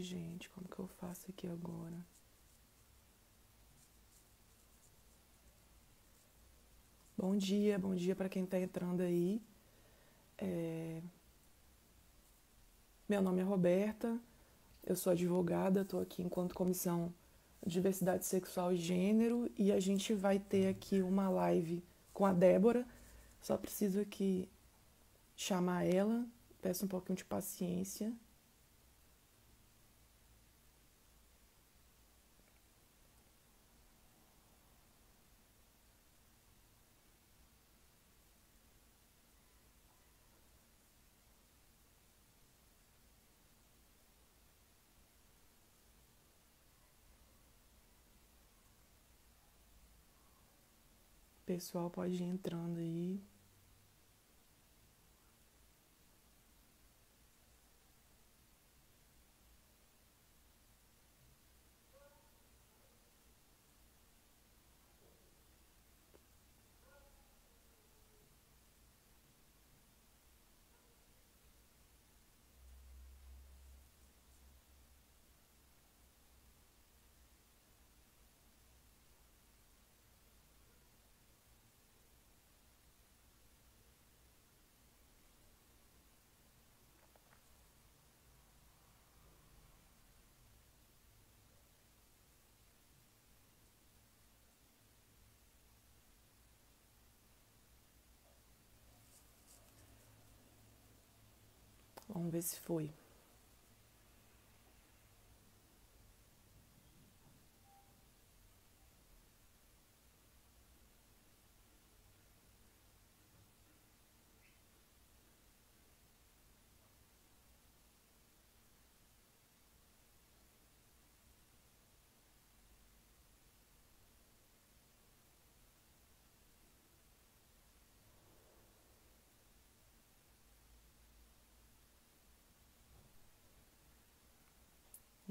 gente, como que eu faço aqui agora? Bom dia para quem está entrando aí. Meu nome é Roberta, eu sou advogada, estou aqui enquanto comissão de Diversidade Sexual e Gênero e a gente vai ter aqui uma live com a Débora. Só preciso aqui chamar ela, peço um pouquinho de paciência. O pessoal pode ir entrando aí. Vamos ver se foi.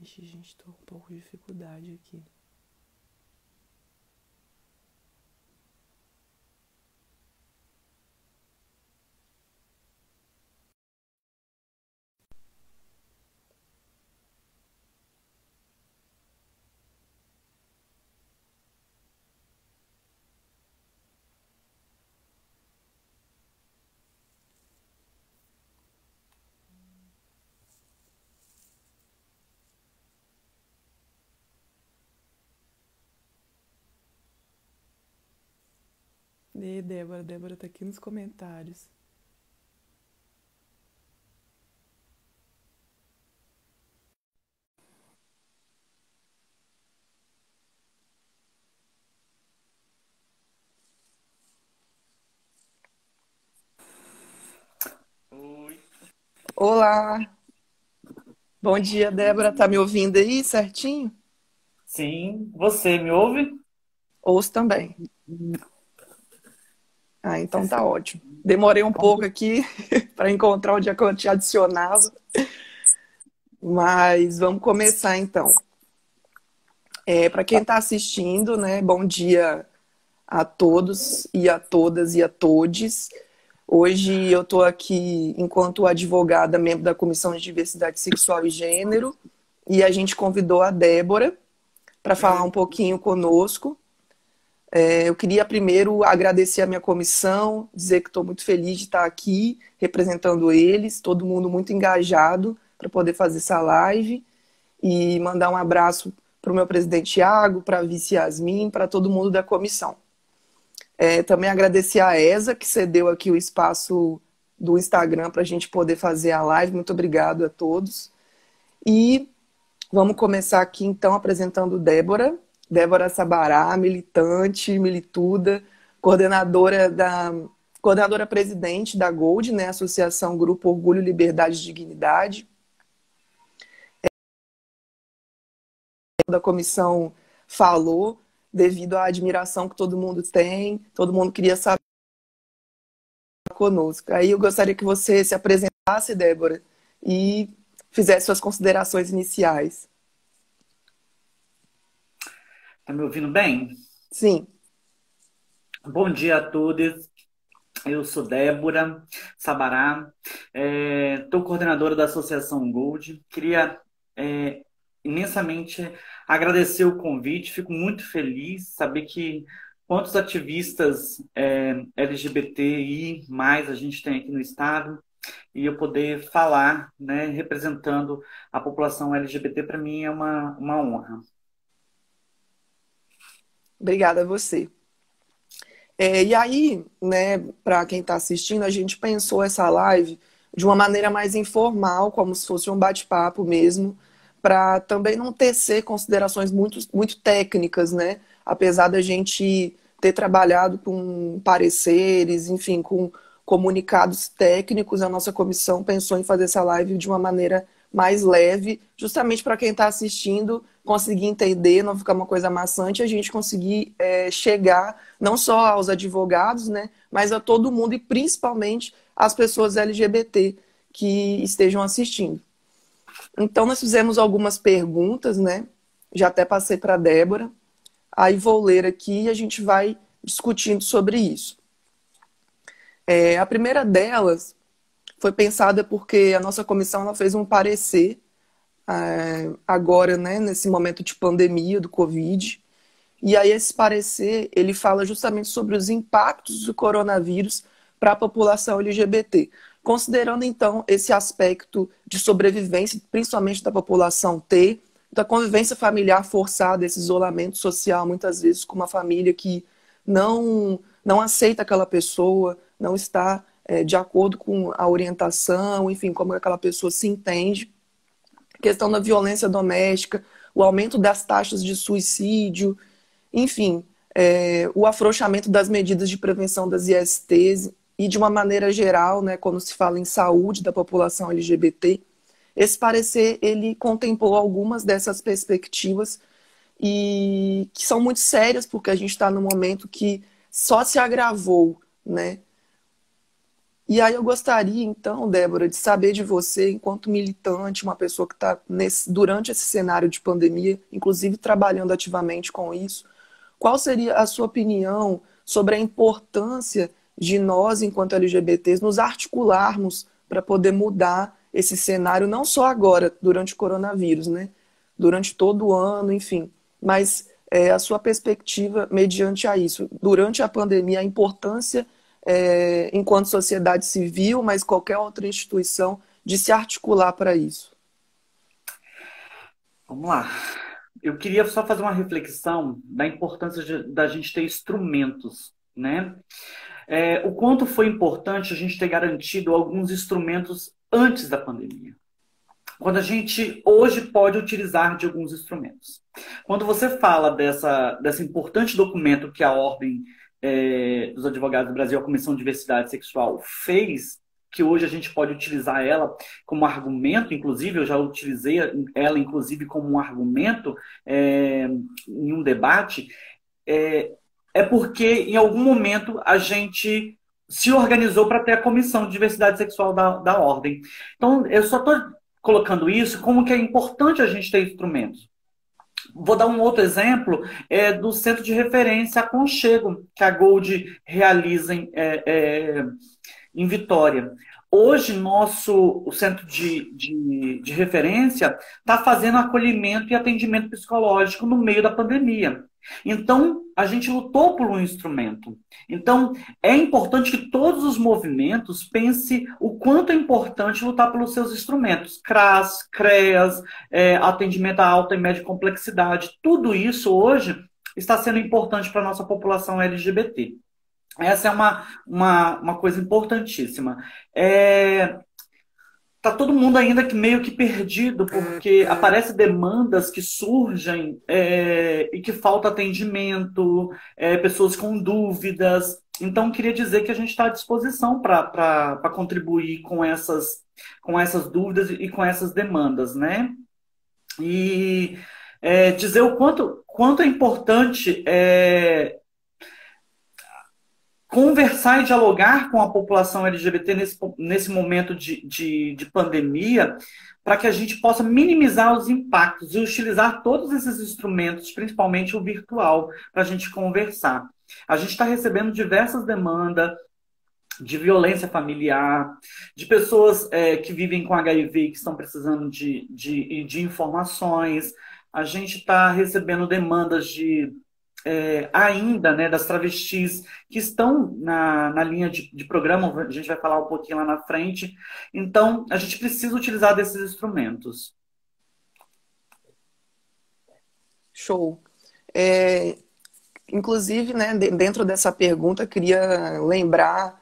Ixi, gente, tô com um pouco de dificuldade aqui. E Débora tá aqui nos comentários. Oi. Olá, bom dia, Débora. Tá me ouvindo aí certinho? Sim, você me ouve? Ouço também. Ah, então tá Perfeito. ótimo. Demorei um pouco Como- aqui para encontrar onde é que eu te adicionava, mas vamos começar então. Para quem está assistindo, né, bom dia a todos e a todas e a todes. Hoje eu estou aqui enquanto advogada, membro da Comissão de Diversidade Sexual e Gênero, e a gente convidou a Débora para falar um pouquinho conosco. Eu queria primeiro agradecer a minha comissão, dizer que estou muito feliz de estar aqui representando eles, todo mundo muito engajado para poder fazer essa live e mandar um abraço para o meu presidente Thiago, para a vice Yasmin, para todo mundo da comissão. Também agradecer a ESA, que cedeu aqui o espaço do Instagram para a gente poder fazer a live. Muito obrigado a todos. E vamos começar aqui, então, apresentando Débora. Débora Sabará, militante, milituda, coordenadora presidente da Gold, né, Associação Grupo Orgulho, Liberdade e Dignidade. Da comissão falou, devido à admiração que todo mundo tem, todo mundo queria saber conosco. Aí eu gostaria que você se apresentasse, Débora, e fizesse suas considerações iniciais. Tá me ouvindo bem? Sim. Bom dia a todos. Eu sou Débora Sabará, estou coordenadora da Associação Gold. Queria imensamente agradecer o convite. Fico muito feliz saber que quantos ativistas LGBTI mais a gente tem aqui no estado, e eu poder falar, né, representando a população LGBT, para mim é uma honra. Obrigada a você. E aí, né, para quem está assistindo, a gente pensou essa live de uma maneira mais informal, como se fosse um bate-papo mesmo, para também não tecer considerações muito técnicas, né? Apesar da gente ter trabalhado com pareceres, enfim, com comunicados técnicos, a nossa comissão pensou em fazer essa live de uma maneira mais leve, justamente para quem está assistindo conseguir entender, não ficar uma coisa maçante, a gente conseguir chegar não só aos advogados, né, mas a todo mundo e principalmente às pessoas LGBT que estejam assistindo. Então, nós fizemos algumas perguntas, né? Já até passei para a Débora. Aí vou ler aqui e a gente vai discutindo sobre isso. A primeira delas foi pensada porque a nossa comissão ela fez um parecer agora, né, nesse momento de pandemia do Covid. E aí esse parecer, ele fala justamente sobre os impactos do coronavírus para a população LGBT. Considerando, então, esse aspecto de sobrevivência, principalmente da população T, da convivência familiar forçada, esse isolamento social, muitas vezes com uma família que não aceita aquela pessoa, não está de acordo com a orientação, enfim, como aquela pessoa se entende. A questão da violência doméstica, o aumento das taxas de suicídio, enfim, o afrouxamento das medidas de prevenção das ISTs e, de uma maneira geral, né, quando se fala em saúde da população LGBT, esse parecer ele contemplou algumas dessas perspectivas e que são muito sérias, porque a gente está num momento que só se agravou, né? E aí eu gostaria, então, Débora, de saber de você, enquanto militante, uma pessoa que está durante esse cenário de pandemia, inclusive trabalhando ativamente com isso, qual seria a sua opinião sobre a importância de nós, enquanto LGBTs, nos articularmos para poder mudar esse cenário, não só agora, durante o coronavírus, né? Durante todo o ano, enfim. Mas a sua perspectiva mediante a isso. Durante a pandemia, a importância, enquanto sociedade civil, mas qualquer outra instituição, de se articular para isso. Vamos lá. Eu queria só fazer uma reflexão da importância da gente ter instrumentos, né? O quanto foi importante a gente ter garantido alguns instrumentos antes da pandemia. Quando a gente hoje pode utilizar de alguns instrumentos. Quando você fala desse importante documento que a Ordem dos Advogados do Brasil, a Comissão de Diversidade Sexual, fez, que hoje a gente pode utilizar ela como argumento, inclusive, eu já utilizei ela, inclusive, como um argumento em um debate, porque em algum momento a gente se organizou para ter a Comissão de Diversidade Sexual da Ordem. Então, eu só estou colocando isso como que é importante a gente ter instrumentos. Vou dar um outro exemplo do Centro de Referência Aconchego, que a Gold realiza em Vitória. Hoje, o Centro de Referência está fazendo acolhimento e atendimento psicológico no meio da pandemia. Então, a gente lutou por um instrumento. Então, é importante que todos os movimentos pensem o quanto é importante lutar pelos seus instrumentos. CRAS, CREAS, atendimento a alta e média complexidade. Tudo isso hoje está sendo importante para a nossa população LGBT. Essa é uma coisa importantíssima. Tá todo mundo ainda meio que perdido, porque aparecem demandas que surgem e que falta atendimento, pessoas com dúvidas. Então, queria dizer que a gente está à disposição para contribuir com essas dúvidas e com essas demandas, né? E dizer o quanto é importante conversar e dialogar com a população LGBT nesse momento de pandemia, para que a gente possa minimizar os impactos e utilizar todos esses instrumentos, principalmente o virtual, para a gente conversar. A gente está recebendo diversas demandas de violência familiar, de pessoas que vivem com HIV e que estão precisando de informações. A gente está recebendo demandas ainda, né, das travestis que estão na linha de programa, a gente vai falar um pouquinho lá na frente. Então, a gente precisa utilizar desses instrumentos. Show. Inclusive, né, dentro dessa pergunta, queria lembrar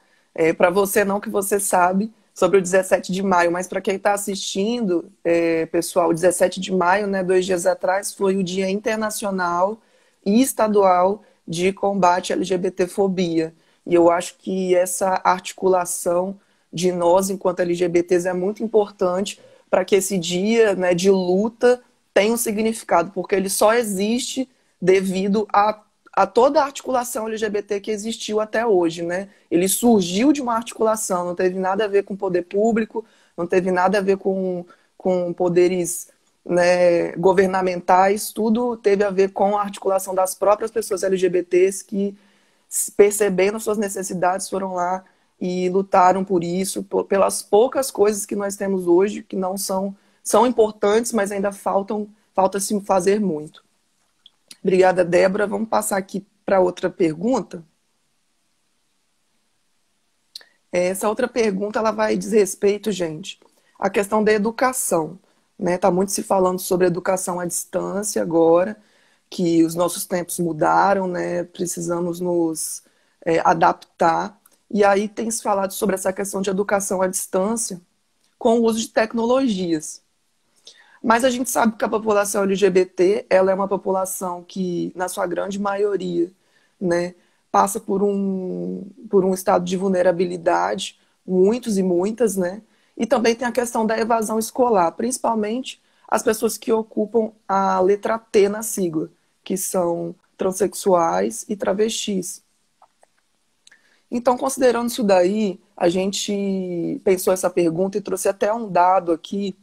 para você, não que você sabe, sobre o 17 de maio, mas para quem está assistindo, pessoal, o 17 de maio, né, 2 dias atrás, foi o Dia Internacional e Estadual de Combate à LGBTfobia. E eu acho que essa articulação de nós, enquanto LGBTs, é muito importante para que esse dia, né, de luta tenha um significado, porque ele só existe devido a toda a articulação LGBT que existiu até hoje, né? Ele surgiu de uma articulação, não teve nada a ver com poder público, não teve nada a ver com poderes, né, governamentais, tudo teve a ver com a articulação das próprias pessoas LGBTs que, percebendo suas necessidades, foram lá e lutaram por isso, pelas poucas coisas que nós temos hoje, que não são importantes, mas ainda falta-se fazer muito. Obrigada, Débora. Vamos passar aqui para outra pergunta. Essa outra pergunta ela vai dizer respeito, gente, à questão da educação. Né? Tá muito se falando sobre educação à distância agora, que os nossos tempos mudaram, né? Precisamos nos adaptar. E aí tem se falado sobre essa questão de educação à distância com o uso de tecnologias. Mas a gente sabe que a população LGBT, ela é uma população que, na sua grande maioria, né, passa por um estado de vulnerabilidade, muitos e muitas, né? E também tem a questão da evasão escolar, principalmente as pessoas que ocupam a letra T na sigla, que são transexuais e travestis. Então, considerando isso daí, a gente pensou essa pergunta e trouxe até um dado aqui,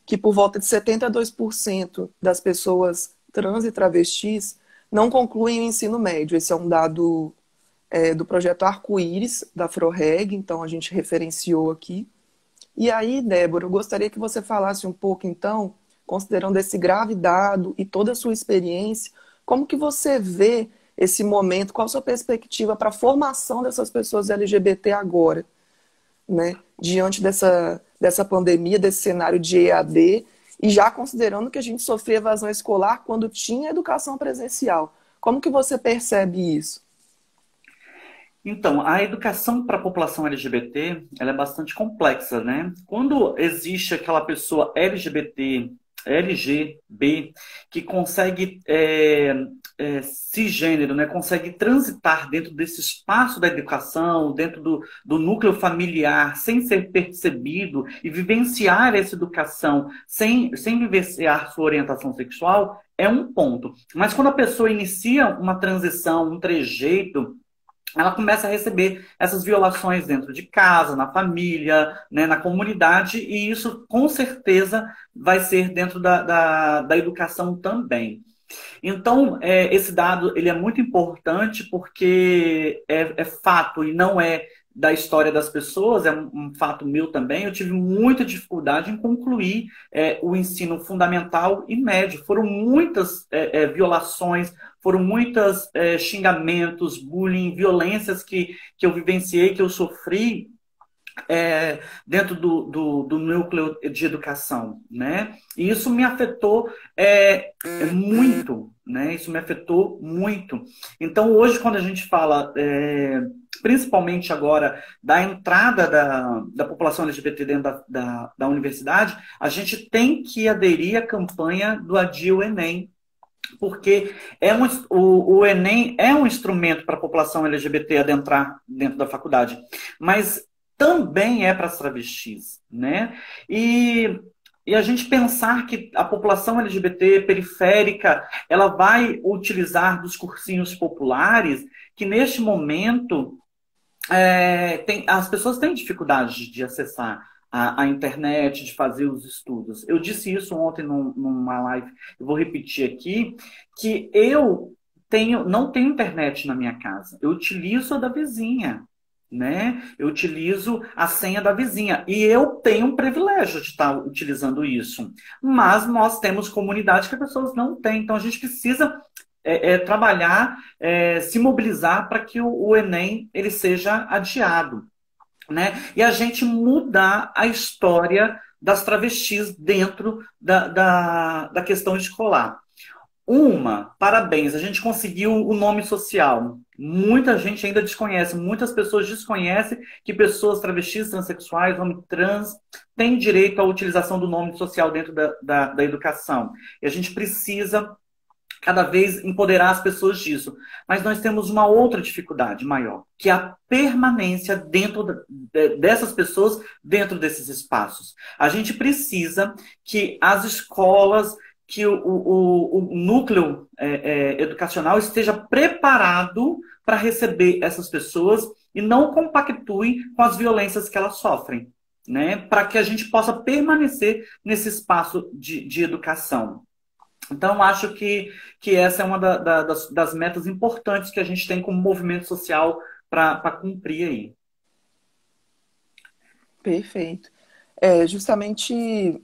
que por volta de 72% das pessoas trans e travestis não concluem o ensino médio. Esse é um dado do projeto Arco-Íris, da FroReg, então a gente referenciou aqui. E aí, Débora, eu gostaria que você falasse um pouco, então, considerando esse grave dado e toda a sua experiência, como que você vê esse momento, qual a sua perspectiva para a formação dessas pessoas LGBT agora, né? Diante dessa pandemia, desse cenário de EAD, e já considerando que a gente sofria evasão escolar quando tinha educação presencial. Como que você percebe isso? Então, a educação para a população LGBT, ela é bastante complexa, né? Quando existe aquela pessoa LGBT, LGB, que consegue cisgênero, né? Consegue transitar dentro desse espaço da educação, dentro do núcleo familiar, sem ser percebido e vivenciar essa educação sem vivenciar sua orientação sexual, é um ponto. Mas quando a pessoa inicia uma transição, um trejeito, ela começa a receber essas violações dentro de casa, na família, né, na comunidade, e isso com certeza vai ser dentro da educação também. Então, esse dado ele é muito importante porque é fato e não é da história das pessoas, é um fato meu também. Eu tive muita dificuldade em concluir o ensino fundamental e médio. Foram muitas violações, foram muitos xingamentos, bullying, violências que eu vivenciei, que eu sofri dentro do núcleo de educação, né? E isso me afetou muito, né? Isso me afetou muito. Então, hoje, quando a gente fala, principalmente agora, da entrada da população LGBT dentro da universidade, a gente tem que aderir à campanha do Adia o Enem, porque o Enem é um instrumento para a população LGBT adentrar dentro da faculdade, mas também é para as travestis, né? E a gente pensar que a população LGBT periférica, ela vai utilizar dos cursinhos populares, que neste momento as pessoas têm dificuldade de acessar a internet, de fazer os estudos. Eu disse isso ontem numa live, eu vou repetir aqui, que eu não tenho internet na minha casa. Eu utilizo a da vizinha. né? Eu utilizo a senha da vizinha e eu tenho um privilégio de estar utilizando isso. Mas nós temos comunidades que as pessoas não têm, então a gente precisa trabalhar, se mobilizar para que o Enem ele seja adiado, né? E a gente mudar a história das travestis dentro da questão escolar. Parabéns, a gente conseguiu o nome social. Muita gente ainda desconhece, muitas pessoas desconhecem que pessoas travestis, transexuais, homem trans, têm direito à utilização do nome social dentro da educação. E a gente precisa cada vez empoderar as pessoas disso. Mas nós temos uma outra dificuldade maior, que é a permanência dessas pessoas dentro desses espaços. A gente precisa que as escolas, que o núcleo educacional esteja preparado para receber essas pessoas e não compactue com as violências que elas sofrem, né? Para que a gente possa permanecer nesse espaço de educação. Então, acho que essa é uma das metas importantes que a gente tem como movimento social para cumprir aí. Perfeito. Justamente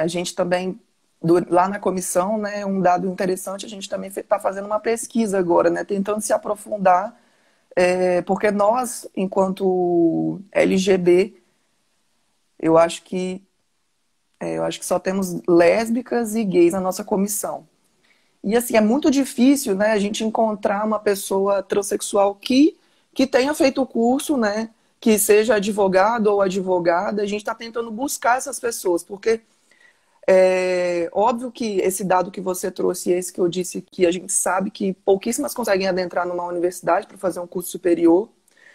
a gente também, lá na comissão, né, um dado interessante, a gente também está fazendo uma pesquisa agora, né, tentando se aprofundar, porque nós, enquanto LGB, eu acho que só temos lésbicas e gays na nossa comissão. E assim, é muito difícil, né, a gente encontrar uma pessoa transexual que tenha feito o curso, né, que seja advogado ou advogada. A gente está tentando buscar essas pessoas, porque é óbvio que esse dado que você trouxe e esse que eu disse aqui, a gente sabe que pouquíssimas conseguem adentrar numa universidade para fazer um curso superior,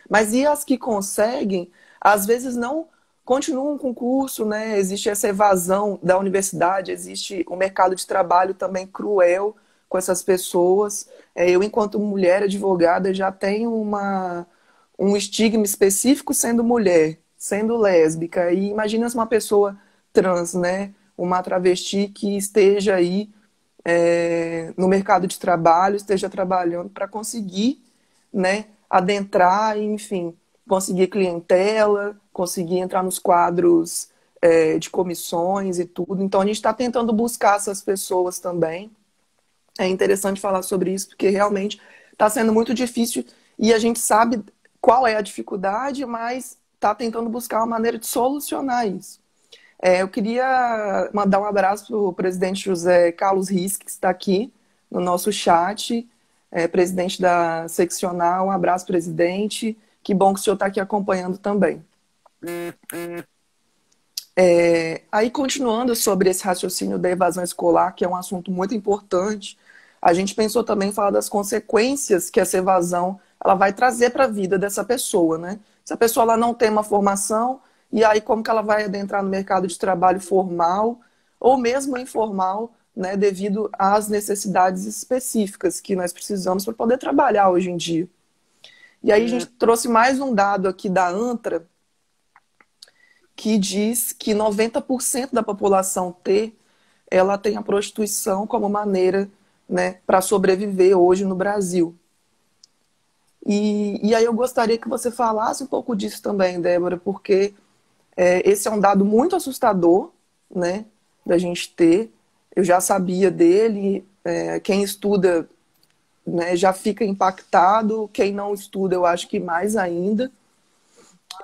mas e as que conseguem, às vezes não continuam com o curso, né? Existe essa evasão da universidade, existe um mercado de trabalho também cruel com essas pessoas. Eu, enquanto mulher advogada, já tenho um estigma específico sendo mulher, sendo lésbica. E imagina se uma pessoa trans, né? Uma travesti que esteja aí no mercado de trabalho, esteja trabalhando para conseguir, né, adentrar, enfim, conseguir clientela, conseguir entrar nos quadros de comissões e tudo. Então, a gente está tentando buscar essas pessoas também. É interessante falar sobre isso, porque realmente está sendo muito difícil e a gente sabe qual é a dificuldade, mas está tentando buscar uma maneira de solucionar isso. Eu queria mandar um abraço para o presidente José Carlos Risch, que está aqui no nosso chat, presidente da seccional. Um abraço, presidente. Que bom que o senhor está aqui acompanhando também. Aí, continuando sobre esse raciocínio da evasão escolar, que é um assunto muito importante, a gente pensou também em falar das consequências que essa evasão ela vai trazer para a vida dessa pessoa, né? Se a pessoa ela não tem uma formação, e aí como que ela vai adentrar no mercado de trabalho formal ou mesmo informal, né, devido às necessidades específicas que nós precisamos para poder trabalhar hoje em dia. E aí a gente trouxe mais um dado aqui da ANTRA, que diz que 90% da população T, ela tem a prostituição como maneira, né, para sobreviver hoje no Brasil. E aí eu gostaria que você falasse um pouco disso também, Débora, porque esse é um dado muito assustador, né, da gente ter. Eu já sabia dele, quem estuda, né, já fica impactado, quem não estuda eu acho que mais ainda.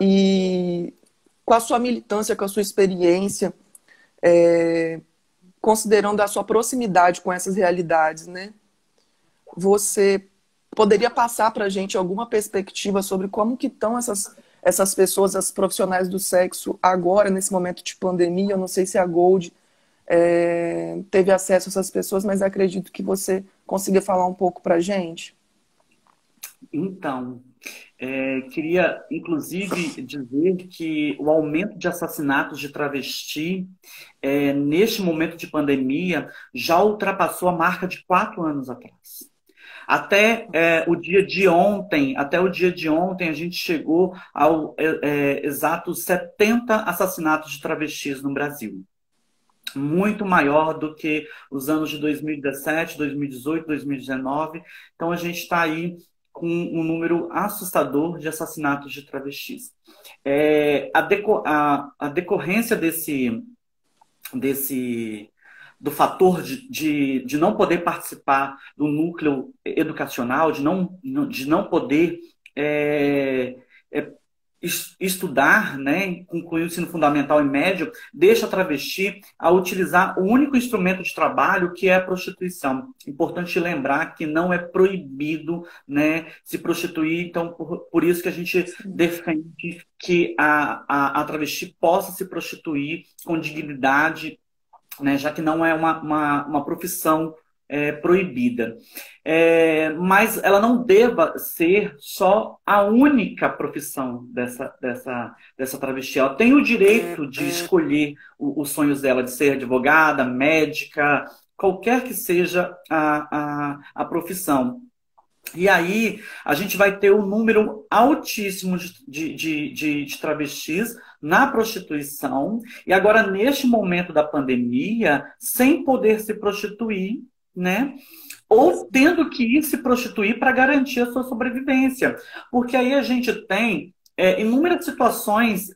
E com a sua militância, com a sua experiência, considerando a sua proximidade com essas realidades, né, você poderia passar para a gente alguma perspectiva sobre como que estão essas pessoas, as profissionais do sexo, agora, nesse momento de pandemia? Eu não sei se a Gold teve acesso a essas pessoas, mas acredito que você consiga falar um pouco para a gente. Então, queria, inclusive, dizer que o aumento de assassinatos de travesti, neste momento de pandemia, já ultrapassou a marca de 4 anos atrás. Até o dia de ontem, a gente chegou ao exatos 70 assassinatos de travestis no Brasil. Muito maior do que os anos de 2017, 2018, 2019. Então, a gente está aí com um número assustador de assassinatos de travestis. A decorrência do fator de não poder participar do núcleo educacional, de não poder estudar, né, concluir o ensino fundamental e médio, deixa a travesti a utilizar o único instrumento de trabalho, que é a prostituição. Importante lembrar que não é proibido, né, se prostituir, então por isso que a gente defende que a travesti possa se prostituir com dignidade, né, já que não é uma profissão proibida. Mas ela não deva ser só a única profissão dessa travesti. Ela tem o direito de escolher os sonhos dela, de ser advogada, médica, qualquer que seja a profissão. E aí a gente vai ter um número altíssimo de travestis na prostituição, e agora, neste momento da pandemia, sem poder se prostituir, né? Ou tendo que ir se prostituir para garantir a sua sobrevivência. Porque aí a gente tem inúmeras situações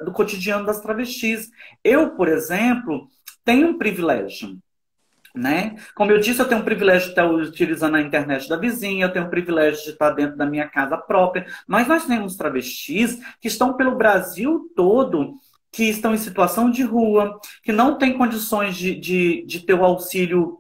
do cotidiano das travestis. Eu, por exemplo, tenho um privilégio, né? Como eu disse, eu tenho um privilégio de estar utilizando a internet da vizinha, eu tenho um privilégio de estar dentro da minha casa própria, mas nós temos travestis que estão pelo Brasil todo, que estão em situação de rua, que não têm condições de ter o auxílio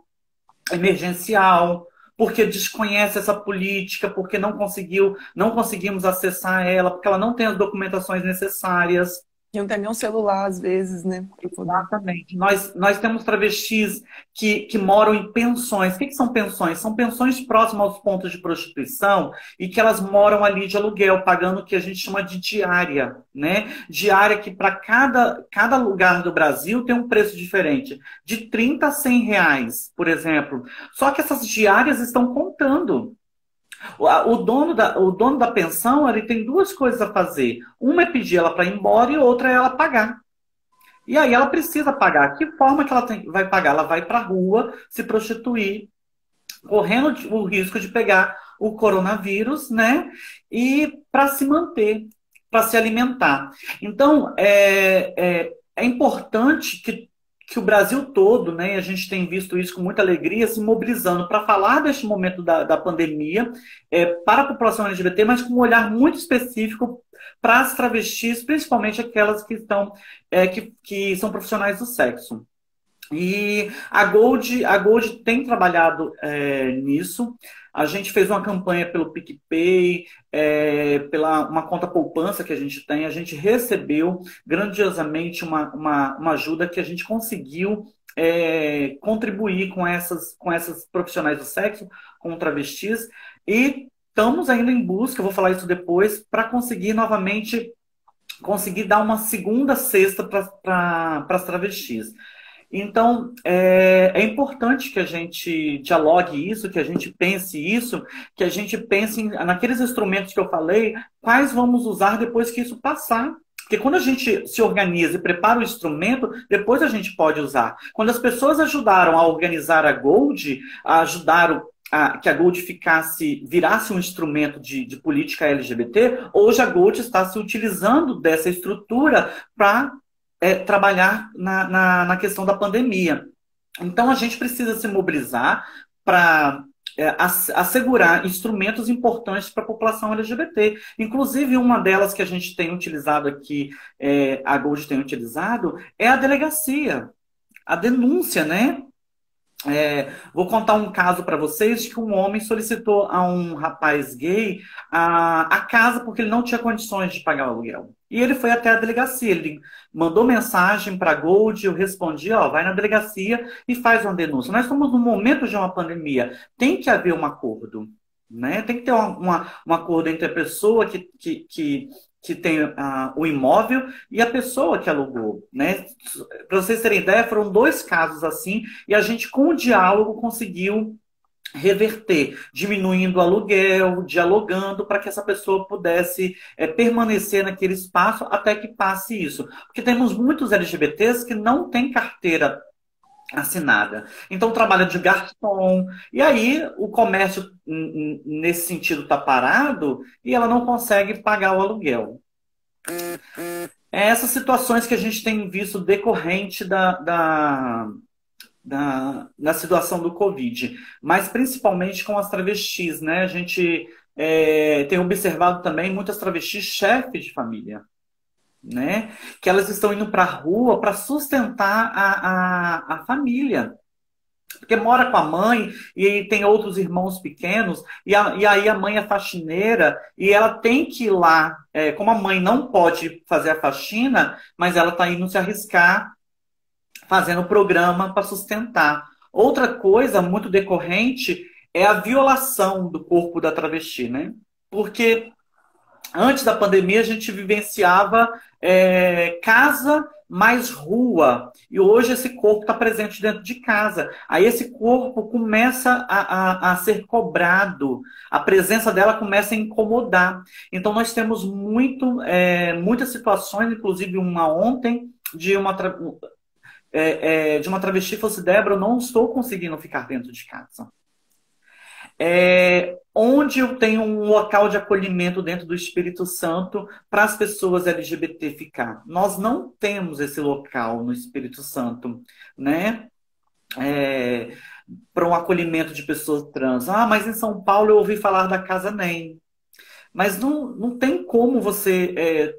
emergencial, porque desconhece essa política, porque não conseguimos acessar ela, porque ela não tem as documentações necessárias. E não tem nem um celular, às vezes, né? Exatamente. Nós temos travestis que moram em pensões. O que são pensões? São pensões próximas aos pontos de prostituição e que elas moram ali de aluguel, pagando o que a gente chama de diária, né? Diária que para cada lugar do Brasil tem um preço diferente, de 30 a 100 reais, por exemplo. Só que essas diárias estão contando. O dono da pensão, ele tem duas coisas a fazer. Uma é pedir ela para ir embora e outra é ela pagar. E aí ela precisa pagar. Que forma que ela vai pagar? Ela vai para a rua se prostituir, correndo o risco de pegar o coronavírus, né? E para se manter, para se alimentar. Então, é importante que o Brasil todo, né, a gente tem visto isso com muita alegria, se mobilizando para falar deste momento da pandemia para a população LGBT, mas com um olhar muito específico para as travestis, principalmente aquelas que que são profissionais do sexo. E a Gold tem trabalhado nisso. A gente fez uma campanha pelo PicPay, pela uma conta poupança que a gente tem. A gente recebeu grandiosamente uma ajuda que a gente conseguiu contribuir com essas profissionais do sexo, com travestis. E estamos ainda em busca, eu vou falar isso depois, para conseguir novamente dar uma segunda cesta para as travestis. Então, é importante que a gente dialogue isso, que a gente pense isso, que a gente pense naqueles instrumentos que eu falei, quais vamos usar depois que isso passar. Porque quando a gente se organiza e prepara o instrumento, depois a gente pode usar. Quando as pessoas ajudaram a organizar a Gold, ajudaram que a Gold virasse um instrumento de política LGBT, hoje a Gold está se utilizando dessa estrutura para trabalhar na questão da pandemia. Então, a gente precisa se mobilizar para assegurar instrumentos importantes para a população LGBT. Inclusive, uma delas que a gente tem utilizado aqui, a Gold tem utilizado, é a delegacia, a denúncia, né? Vou contar um caso para vocês de que um homem solicitou a um rapaz gay a casa porque ele não tinha condições de pagar o aluguel. E ele foi até a delegacia, ele mandou mensagem para a Gold, eu respondi, vai na delegacia e faz uma denúncia. Nós estamos no momento de uma pandemia, tem que haver um acordo, né? Tem que ter um acordo entre a pessoa que tem o imóvel e a pessoa que alugou, né? Para vocês terem ideia, foram 2 casos assim, e a gente, com o diálogo, conseguiu reverter, diminuindo o aluguel, dialogando para que essa pessoa pudesse permanecer naquele espaço até que passe isso. Porque temos muitos LGBTs que não têm carteira assinada. Então trabalha de garçom, e aí o comércio nesse sentido está parado e ela não consegue pagar o aluguel. É essas situações que a gente tem visto decorrente da situação do Covid, mas principalmente com as travestis, né? A gente tem observado também muitas travestis chefes de família, né? Que elas estão indo para a rua para sustentar a família. Porque mora com a mãe e aí tem outros irmãos pequenos, e aí a mãe é faxineira e ela tem que ir lá. Como a mãe não pode fazer a faxina, mas ela está indo se arriscar fazendo programa para sustentar. Outra coisa muito decorrente é a violação do corpo da travesti, né? Porque antes da pandemia, a gente vivenciava casa mais rua. E hoje esse corpo está presente dentro de casa. Aí esse corpo começa a ser cobrado. A presença dela começa a incomodar. Então nós temos muitas situações, inclusive uma ontem, de uma travesti fosse: Débora, eu não estou conseguindo ficar dentro de casa. Onde eu tenho um local de acolhimento dentro do Espírito Santo para as pessoas LGBT ficar. Nós não temos esse local no Espírito Santo, né? Para um acolhimento de pessoas trans. Ah, mas em São Paulo eu ouvi falar da Casa NEM. Mas não tem como você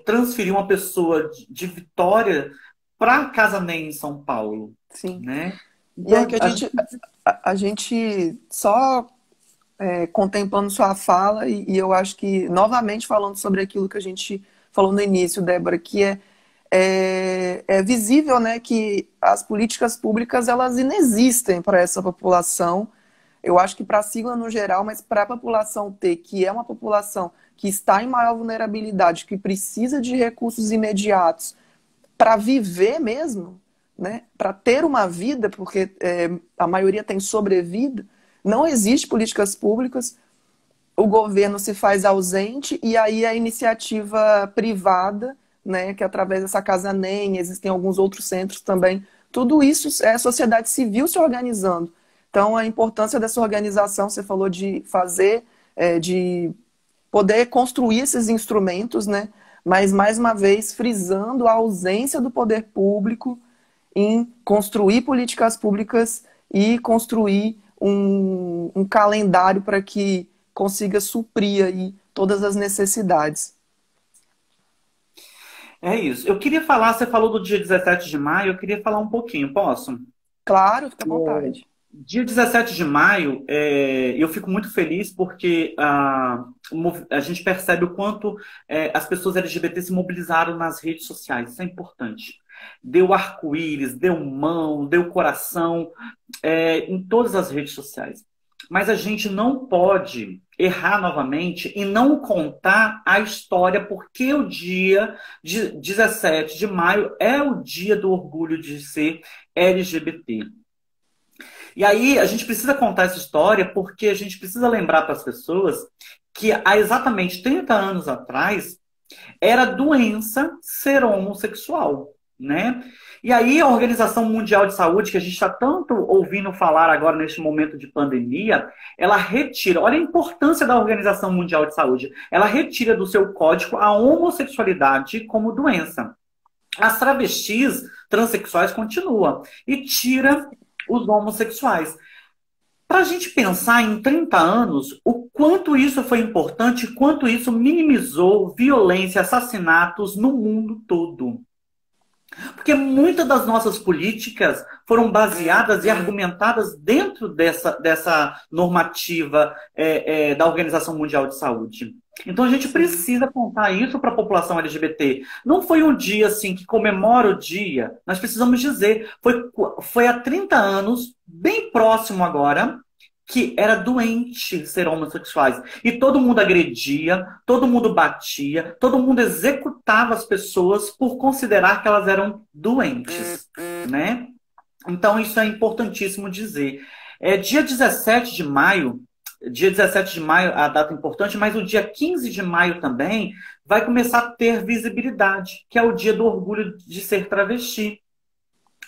transferir uma pessoa de Vitória para a Casa NEM em São Paulo, Sim. né? E é que a gente só contemplando sua fala, e eu acho que, novamente falando sobre aquilo que a gente falou no início, Débora, que é visível, né, que as políticas públicas elas inexistem para essa população. Eu acho que para a sigla no geral, mas para a população T, que é uma população que está em maior vulnerabilidade, que precisa de recursos imediatos para viver mesmo, né, para ter uma vida, porque a maioria tem sobrevida, não existe políticas públicas, o governo se faz ausente e aí a iniciativa privada, né, que através dessa Casa NEM, existem alguns outros centros também, tudo isso é a sociedade civil se organizando. Então a importância dessa organização, você falou de fazer, de poder construir esses instrumentos, né, mas mais uma vez frisando a ausência do poder público em construir políticas públicas e construir um calendário para que consiga suprir aí todas as necessidades. É isso. Eu queria falar, você falou do dia 17 de maio, eu queria falar um pouquinho, posso? Claro, fica à vontade. Dia 17 de maio, eu fico muito feliz porque a gente percebe o quanto as pessoas LGBT se mobilizaram nas redes sociais. Isso é importante. Deu arco-íris, deu mão, deu coração, em todas as redes sociais. Mas a gente não pode errar novamente e não contar a história, porque o dia de 17 de maio é o dia do orgulho de ser LGBT. E aí a gente precisa contar essa história porque a gente precisa lembrar para as pessoas que há exatamente 30 anos atrás era doença ser homossexual, né? E aí a Organização Mundial de Saúde, que a gente está tanto ouvindo falar agora neste momento de pandemia, ela retira, olha a importância da Organização Mundial de Saúde, ela retira do seu código a homossexualidade como doença. As travestis transexuais continuam e tira os homossexuais. Para a gente pensar em 30 anos, o quanto isso foi importante, quanto isso minimizou violência, assassinatos no mundo todo. Porque muitas das nossas políticas foram baseadas e argumentadas dentro dessa normativa da Organização Mundial de Saúde. Então a gente precisa contar isso para a população LGBT. Não foi um dia assim que comemora o dia. Nós precisamos dizer, foi há 30 anos, bem próximo agora, que era doente ser homossexuais. E todo mundo agredia, todo mundo batia, todo mundo executava as pessoas por considerar que elas eram doentes, né? Então isso é importantíssimo dizer. Dia 17 de maio, a data importante, mas o dia 15 de maio também vai começar a ter visibilidade, que é o dia do orgulho de ser travesti.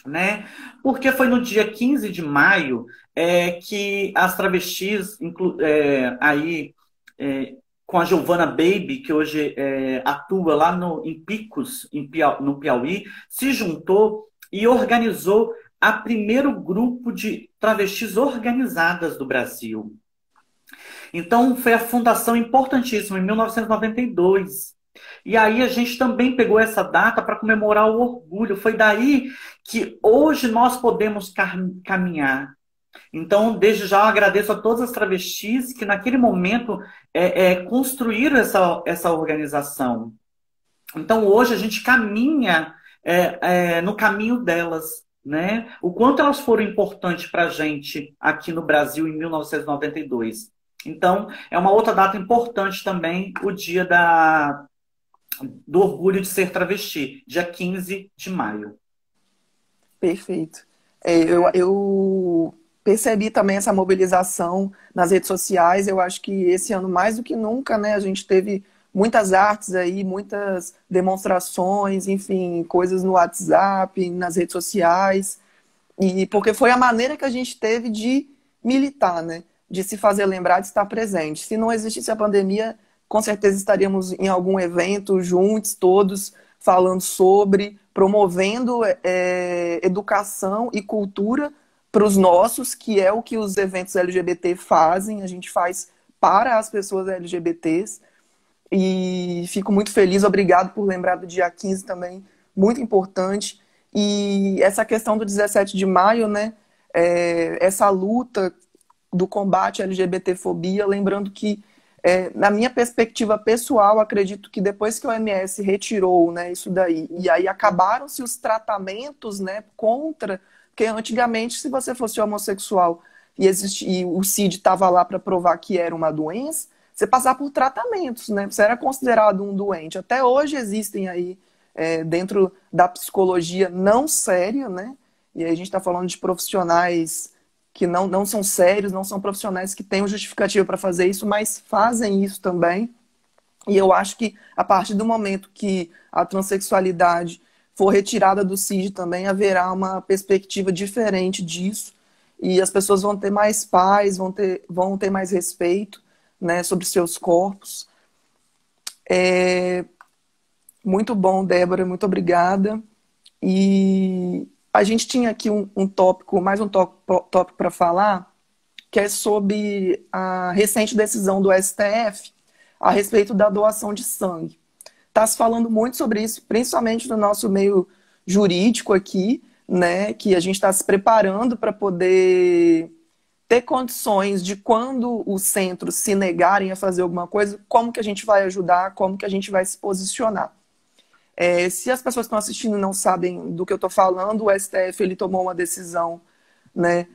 né? Porque foi no dia 15 de maio que as travestis, aí com a Giovanna Baby, que hoje atua lá em Picos, no Piauí, se juntou e organizou a primeiro grupo de travestis organizadas do Brasil. Então, foi a fundação importantíssima, em 1992. E aí a gente também pegou essa data para comemorar o orgulho. Foi daí que hoje nós podemos caminhar. Então, desde já, eu agradeço a todas as travestis que naquele momento construíram essa organização. Então, hoje a gente caminha no caminho delas. Né? O quanto elas foram importantes para a gente aqui no Brasil em 1992. Então, é uma outra data importante também, o dia do orgulho de ser travesti, dia 15 de maio. Perfeito. Eu percebi também essa mobilização nas redes sociais. Eu acho que esse ano, mais do que nunca, né, a gente teve muitas artes aí, muitas demonstrações, enfim, coisas no WhatsApp, nas redes sociais. E porque foi a maneira que a gente teve de militar, né? De se fazer lembrar, de estar presente. Se não existisse a pandemia, com certeza estaríamos em algum evento juntos, todos, falando sobre, promovendo educação e cultura para os nossos, que é o que os eventos LGBT fazem. A gente faz para as pessoas LGBTs. E fico muito feliz, obrigado por lembrar do dia 15 também, muito importante. E essa questão do 17 de maio, né? Essa luta do combate à LGBTfobia, lembrando que, na minha perspectiva pessoal, acredito que depois que o OMS retirou, né, isso daí, e aí acabaram-se os tratamentos, né, contra, porque antigamente, se você fosse homossexual e o CID estava lá para provar que era uma doença, você passar por tratamentos, né? Você era considerado um doente. Até hoje existem aí, dentro da psicologia não séria, né? E aí a gente está falando de profissionais que não são sérios, não são profissionais que têm justificativa para fazer isso, mas fazem isso também. E eu acho que a partir do momento que a transexualidade for retirada do CID também, haverá uma perspectiva diferente disso. E as pessoas vão ter mais paz, vão ter mais respeito, né, sobre seus corpos. Muito bom, Débora, muito obrigada. E a gente tinha aqui um tópico, mais um tópico para falar, que é sobre a recente decisão do STF a respeito da doação de sangue. Está se falando muito sobre isso, principalmente no nosso meio jurídico aqui, né, que a gente está se preparando para poder ter condições de, quando os centros se negarem a fazer alguma coisa, como que a gente vai ajudar, como que a gente vai se posicionar. Se as pessoas que estão assistindo não sabem do que eu estou falando, o STF ele tomou uma decisão, né,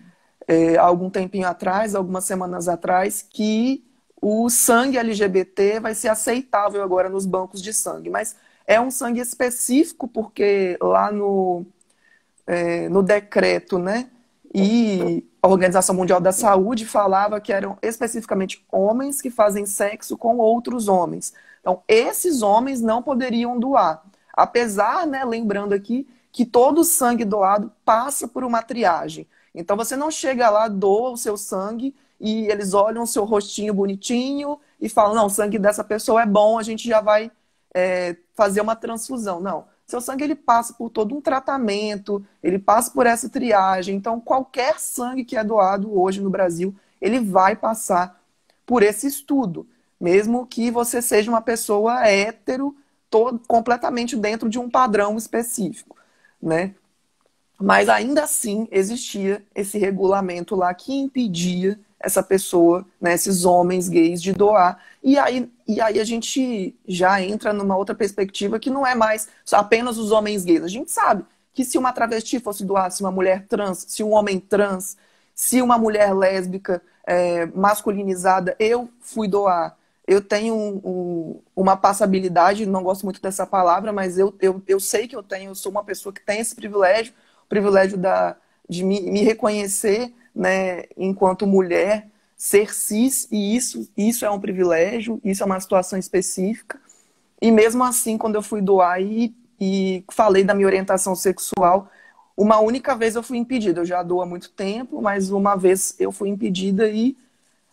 há algum tempinho atrás, algumas semanas atrás, que o sangue LGBT vai ser aceitável agora nos bancos de sangue. Mas é um sangue específico, porque lá no decreto, né, e a Organização Mundial da Saúde falava que eram especificamente homens que fazem sexo com outros homens. Então, esses homens não poderiam doar. Apesar, né, lembrando aqui, que todo o sangue doado passa por uma triagem. Então, você não chega lá, doa o seu sangue e eles olham o seu rostinho bonitinho e falam, não, o sangue dessa pessoa é bom, a gente já vai fazer uma transfusão. Não. Seu sangue ele passa por todo um tratamento, ele passa por essa triagem. Então, qualquer sangue que é doado hoje no Brasil, ele vai passar por esse estudo. Mesmo que você seja uma pessoa hétero, completamente dentro de um padrão específico, né? Mas ainda assim existia esse regulamento lá que impedia essa pessoa, né, esses homens gays de doar. E aí a gente já entra numa outra perspectiva que não é mais apenas os homens gays. A gente sabe que se uma travesti fosse doar, se uma mulher trans, se um homem trans, se uma mulher lésbica masculinizada, eu fui doar. Eu tenho uma passabilidade, não gosto muito dessa palavra, mas eu sei que eu sou uma pessoa que tem esse privilégio, o privilégio de me reconhecer, né, enquanto mulher, ser cis, e isso é um privilégio, isso é uma situação específica. E mesmo assim, quando eu fui doar e falei da minha orientação sexual, uma única vez eu fui impedida. Eu já dou há muito tempo, mas uma vez eu fui impedida e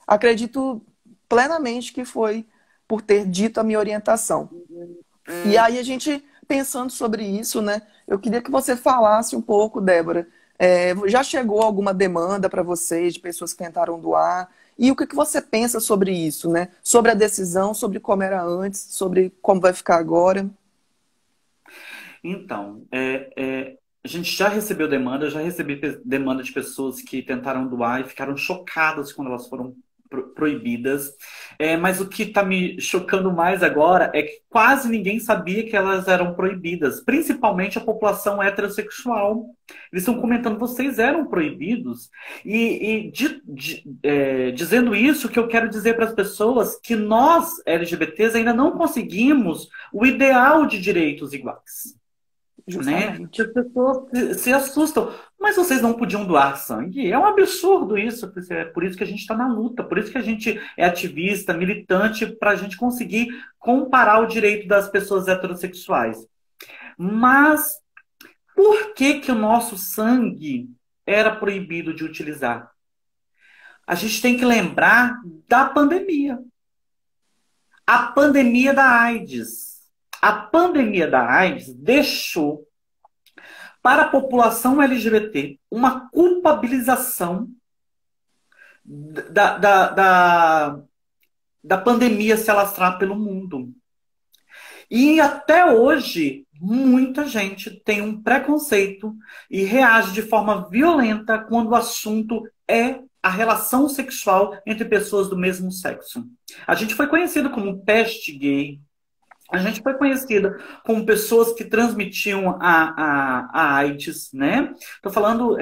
acredito plenamente que foi por ter dito a minha orientação. E aí a gente, pensando sobre isso, né? Eu queria que você falasse um pouco, Débora. Já chegou alguma demanda para vocês de pessoas que tentaram doar? E o que você pensa sobre isso, né? Sobre a decisão, sobre como era antes, sobre como vai ficar agora? Então, a gente já recebeu demanda, eu já recebi demanda de pessoas que tentaram doar e ficaram chocadas quando elas foram proibidas. Mas o que está me chocando mais agora é que quase ninguém sabia que elas eram proibidas, principalmente a população heterossexual. Eles estão comentando, vocês eram proibidos? Dizendo isso, o que eu quero dizer para as pessoas que nós, LGBTs, ainda não conseguimos o ideal de direitos iguais. Né? Justamente. As pessoas se assustam. Mas vocês não podiam doar sangue? É um absurdo isso. É por isso que a gente está na luta, por isso que a gente é ativista, militante, para a gente conseguir comparar o direito das pessoas heterossexuais. Mas por que que o nosso sangue era proibido de utilizar? A gente tem que lembrar da pandemia. A pandemia da AIDS. A pandemia da AIDS deixou para a população LGBT uma culpabilização da pandemia se alastrar pelo mundo. E até hoje, muita gente tem um preconceito e reage de forma violenta quando o assunto é a relação sexual entre pessoas do mesmo sexo. A gente foi conhecido como peste gay. A gente foi conhecida como pessoas que transmitiam a AIDS, né? Estou falando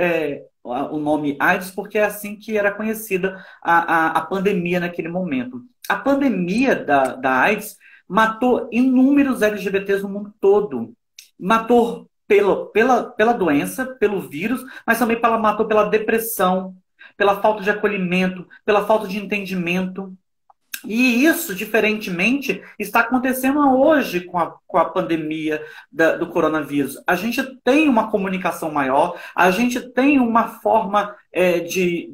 o nome AIDS porque é assim que era conhecida a pandemia naquele momento. A pandemia da AIDS matou inúmeros LGBTs no mundo todo. Matou pela doença, pelo vírus, mas também matou pela depressão, pela falta de acolhimento, pela falta de entendimento. E isso, diferentemente, está acontecendo hoje com a pandemia do coronavírus. A gente tem uma comunicação maior, a gente tem uma forma de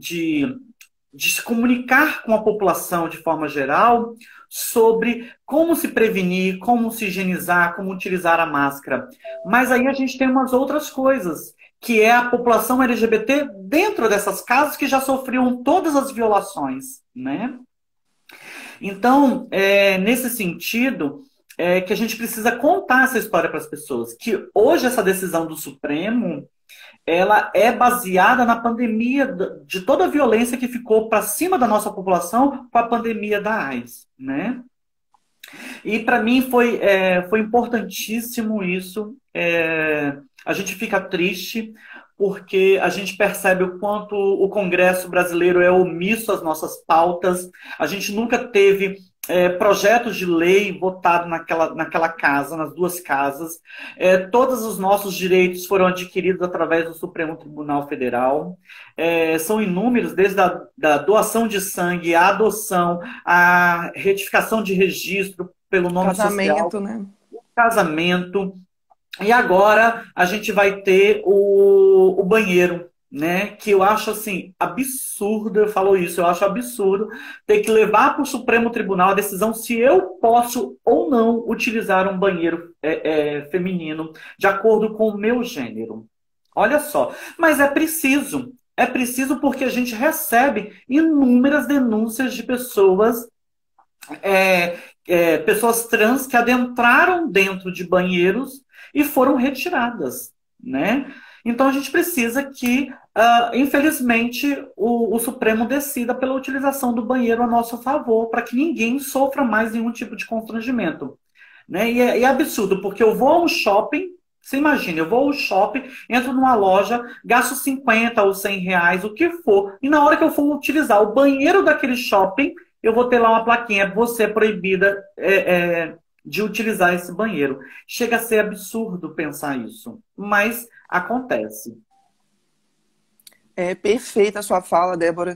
se comunicar com a população de forma geral sobre como se prevenir, como se higienizar, como utilizar a máscara. Mas aí a gente tem umas outras coisas, que é a população LGBT dentro dessas casas que já sofriam todas as violações, né? Então, nesse sentido, que a gente precisa contar essa história para as pessoas. Que hoje essa decisão do Supremo, ela é baseada na pandemia, de toda a violência que ficou para cima da nossa população com a pandemia da AIDS, né? E para mim foi importantíssimo isso. A gente fica triste porque a gente percebe o quanto o Congresso brasileiro é omisso às nossas pautas. A gente nunca teve projetos de lei votados naquela casa, nas duas casas. Todos os nossos direitos foram adquiridos através do Supremo Tribunal Federal. São inúmeros, desde da doação de sangue, a adoção, a retificação de registro pelo nome social, Casamento, né? casamento. E agora a gente vai ter o banheiro, né? Que eu acho assim absurdo, eu falo isso, eu acho absurdo ter que levar para o Supremo Tribunal a decisão se eu posso ou não utilizar um banheiro feminino de acordo com o meu gênero. Olha só, mas é preciso. É preciso porque a gente recebe inúmeras denúncias de pessoas pessoas trans que adentraram dentro de banheiros e foram retiradas, né? Então a gente precisa que, infelizmente, o Supremo decida pela utilização do banheiro a nosso favor, para que ninguém sofra mais nenhum tipo de constrangimento, né? E é absurdo, porque eu vou a um shopping, você imagina, eu vou ao shopping, entro numa loja, gasto 50 ou 100 reais, o que for, e na hora que eu for utilizar o banheiro daquele shopping, eu vou ter lá uma plaquinha, você é proibida de utilizar esse banheiro. Chega a ser absurdo pensar isso, mas acontece. É perfeita a sua fala, Débora.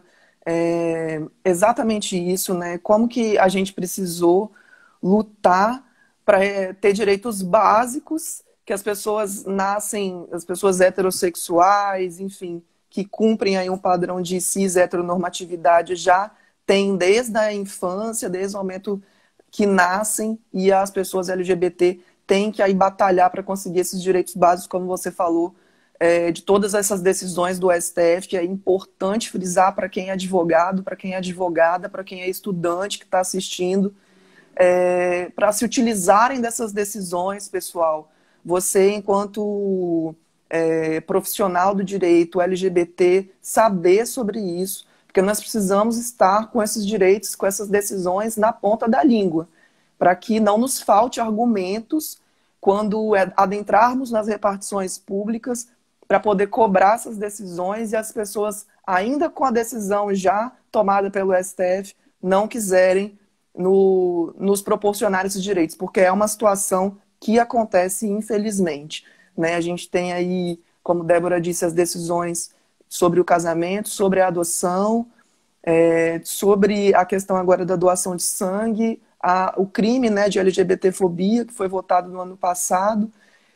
Exatamente isso, né? Como que a gente precisou lutar para ter direitos básicos que as pessoas nascem, as pessoas heterossexuais, enfim, que cumprem aí um padrão de cis heteronormatividade já têm desde a infância, desde o momento que nascem, e as pessoas LGBT têm que aí batalhar para conseguir esses direitos básicos, como você falou, de todas essas decisões do STF, que é importante frisar para quem é advogado, para quem é advogada, para quem é estudante que está assistindo, para se utilizarem dessas decisões, pessoal. Você, enquanto profissional do direito LGBT, saber sobre isso, porque nós precisamos estar com esses direitos, com essas decisões na ponta da língua, para que não nos falte argumentos quando adentrarmos nas repartições públicas para poder cobrar essas decisões e as pessoas, ainda com a decisão já tomada pelo STF, não quiserem nos proporcionar esses direitos, porque é uma situação que acontece, infelizmente. Né? A gente tem aí, como Débora disse, as decisões sobre o casamento, sobre a adoção, sobre a questão agora da doação de sangue, o crime, né, de LGBTfobia, que foi votado no ano passado,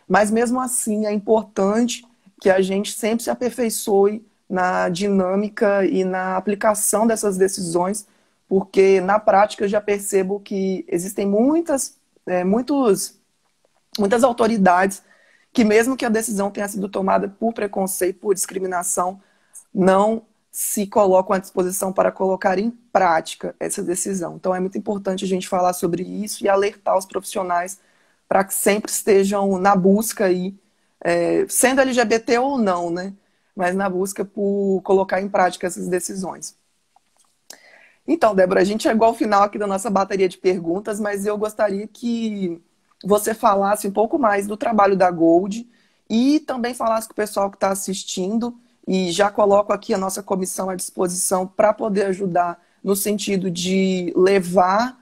mas mesmo assim é importante que a gente sempre se aperfeiçoe na dinâmica e na aplicação dessas decisões, porque na prática eu já percebo que existem muitas autoridades que, mesmo que a decisão tenha sido tomada por preconceito, por discriminação, não se colocam à disposição para colocar em prática essa decisão. Então é muito importante a gente falar sobre isso e alertar os profissionais para que sempre estejam na busca aí, sendo LGBT ou não, né? Mas na busca por colocar em prática essas decisões. Então, Débora, a gente chegou ao final aqui da nossa bateria de perguntas, mas eu gostaria que você falasse um pouco mais do trabalho da Gold e também falasse com o pessoal que está assistindo, e já coloco aqui a nossa comissão à disposição para poder ajudar no sentido de levar